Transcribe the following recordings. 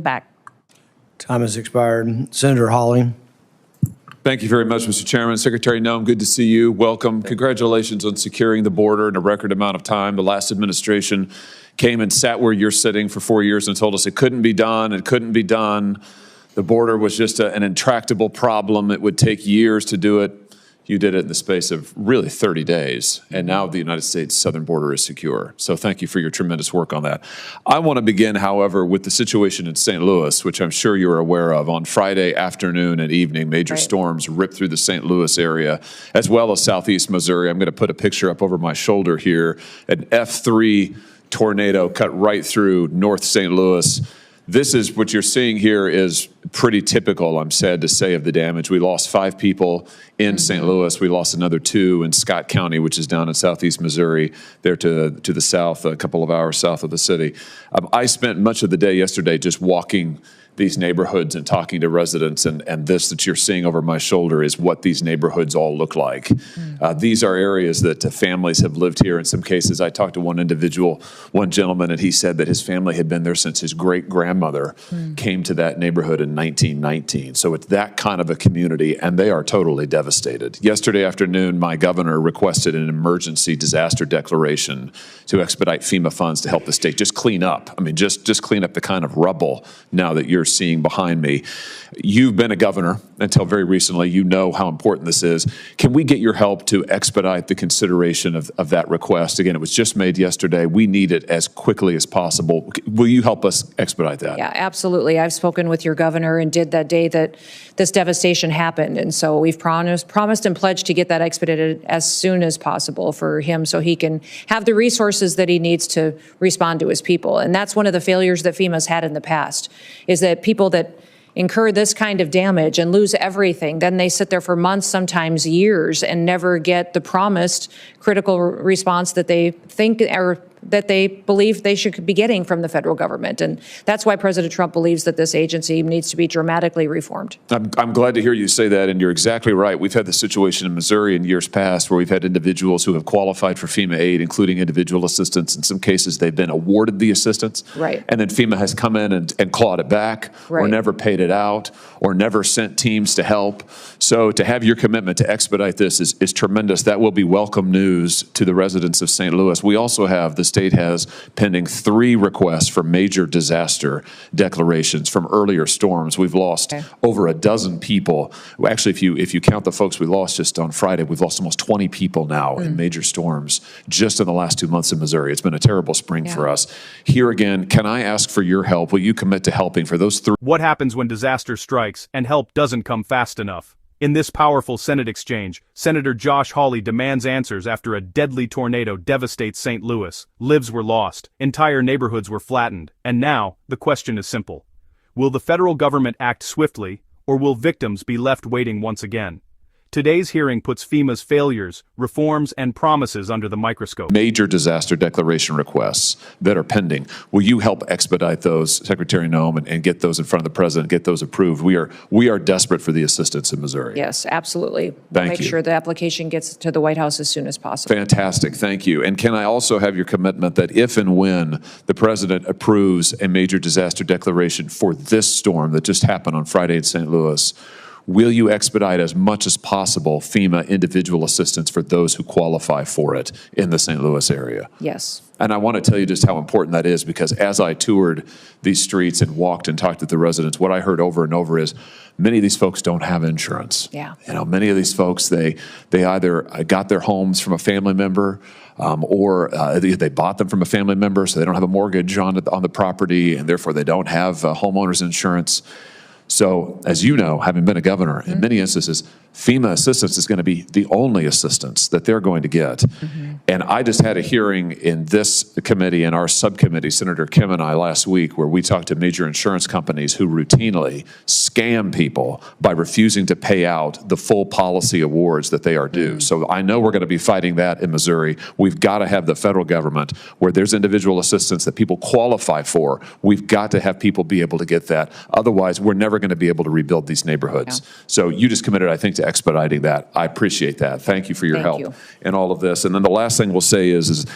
back. Time has expired. Senator Hawley. Thank you very much, Mr. Chairman. Secretary Noem, good to see you. Welcome. Congratulations on securing the border in a record amount of time. The last administration came and sat where you're sitting for 4 years and told us it couldn't be done. It couldn't be done. The border was just an intractable problem. It would take years to do it. You did it in the space of really 30 days, and now the United States southern border is secure. So thank you for your tremendous work on that. I want to begin, however, with the situation in St. Louis, which I'm sure you're aware of. On Friday afternoon and evening, major storms ripped through the St. Louis area, as well as southeast Missouri. I'm going to put a picture up over my shoulder here. An F3 tornado cut right through North St. Louis. This is what you're seeing here is pretty typical, I'm sad to say, of the damage. We lost 5 people in St. Louis. We lost another 2 in Scott County, which is down in southeast Missouri, there to the south, a couple of hours south of the city. I spent much of the day yesterday just walking these neighborhoods and talking to residents, and this that you're seeing over my shoulder is what these neighborhoods all look like. These are areas that families have lived here. In some cases, I talked to one individual, one gentleman, and he said that his family had been there since his great-grandmother came to that neighborhood in 1919. So it's that kind of a community, and they are totally devastated. Yesterday afternoon, my governor requested an emergency disaster declaration to expedite FEMA funds to help the state just clean up. I mean, just clean up the kind of rubble now that you're seeing behind me. You've been a governor until very recently. You know how important this is. Can we get your help to expedite the consideration of that request? Again, it was just made yesterday. We need it as quickly as possible. Will you help us expedite that? Yeah, absolutely. I've spoken with your governor and did that day that this devastation happened. And so we've promised and pledged to get that expedited as soon as possible for him so he can have the resources that he needs to respond to his people. And that's one of the failures that FEMA's had in the past, is that people that incur this kind of damage and lose everything, then they sit there for months, sometimes years, and never get the promised critical response that they think or that they believe they should be getting from the federal government. And that's why President Trump believes that this agency needs to be dramatically reformed. I'm glad to hear you say that, and you're exactly right. We've had the situation in Missouri in years past where we've had individuals who have qualified for FEMA aid, including individual assistance. In some cases, they've been awarded the assistance, and then FEMA has come in and clawed it back, or never paid it out, or never sent teams to help. So to have your commitment to expedite this is tremendous. That will be welcome news to the residents of St. Louis. We also have, the state has pending 3 requests for major disaster declarations from earlier storms. We've lost over a dozen people. Actually, if you count the folks we lost just on Friday, we've lost almost 20 people now in major storms just in the last 2 months in Missouri. It's been a terrible spring for us. Here again, can I ask for your help? Will you commit to helping for those 3? What happens when disaster strikes and help doesn't come fast enough? In this powerful Senate exchange, Senator Josh Hawley demands answers after a deadly tornado devastates St. Louis. Lives were lost, entire neighborhoods were flattened, and now, the question is simple. Will the federal government act swiftly, or will victims be left waiting once again? Today's hearing puts FEMA's failures, reforms, and promises under the microscope. Major disaster declaration requests that are pending. Will you help expedite those, Secretary Noem, and get those in front of the president, get those approved? We are desperate for the assistance in Missouri. Yes, absolutely. Thank Make you. sure the application gets to the White House as soon as possible. Fantastic, thank you. And can I also have your commitment that if and when the president approves a major disaster declaration for this storm that just happened on Friday in St. Louis, will you expedite as much as possible FEMA individual assistance for those who qualify for it in the St. Louis area? Yes. And I want to tell you just how important that is, because as I toured these streets and walked and talked to the residents, what I heard over and over is many of these folks don't have insurance. Yeah. You know, many of these folks, they either got their homes from a family member, or they bought them from a family member, so they don't have a mortgage on the property, and therefore they don't have homeowners insurance. So, as you know, having been a governor, in many instances, FEMA assistance is going to be the only assistance that they're going to get. And I just had a hearing in this committee and our subcommittee, Senator Kim and I, last week, where we talked to major insurance companies who routinely scam people by refusing to pay out the full policy awards that they are due. So I know we're going to be fighting that in Missouri. We've got to have the federal government where there's individual assistance that people qualify for. We've got to have people be able to get that. Otherwise, we're never going to be able to rebuild these neighborhoods. So you just committed, I think, to expediting that. I appreciate that. Thank you for your help in all of this. And then the last thing we'll say is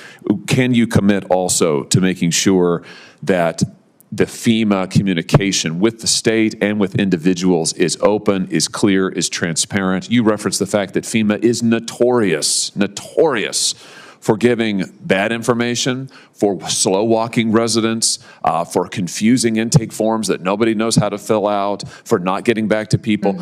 can you commit also to making sure that the FEMA communication with the state and with individuals is open, is clear, is transparent. You referenced the fact that FEMA is notorious for giving bad information, for slow walking residents, for confusing intake forms that nobody knows how to fill out, for not getting back to people.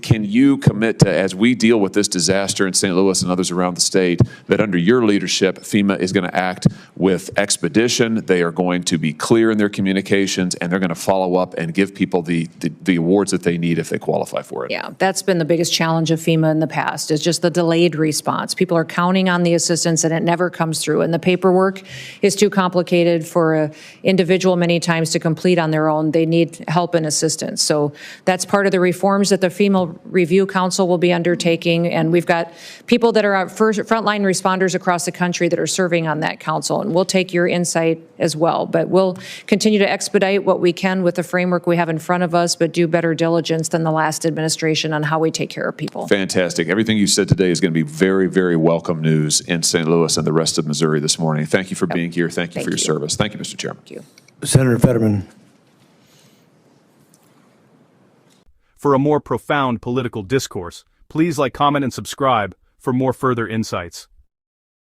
Can you commit to, as we deal with this disaster in St. Louis and others around the state, that under your leadership, FEMA is going to act with expedition, they are going to be clear in their communications, and they're going to follow up and give people the awards that they need if they qualify for it? Yeah, that's been the biggest challenge of FEMA in the past, is just the delayed response. People are counting on the assistance and it never comes through. And the paperwork is too complicated for an individual many times to complete on their own. They need help and assistance. So that's part of the reforms that the FEMA Review Council will be undertaking. And we've got people that are frontline responders across the country that are serving on that council. And we'll take your insight as well. But we'll continue to expedite what we can with the framework we have in front of us, but do better diligence than the last administration on how we take care of people. Fantastic. Everything you said today is going to be very, very welcome news in St. Louis and the rest of Missouri this morning. Thank you for being here. Thank you for your service. Thank you, Mr. Chairman. Thank you. Senator Fetterman. For a more profound political discourse, please like, comment, and subscribe for more further insights.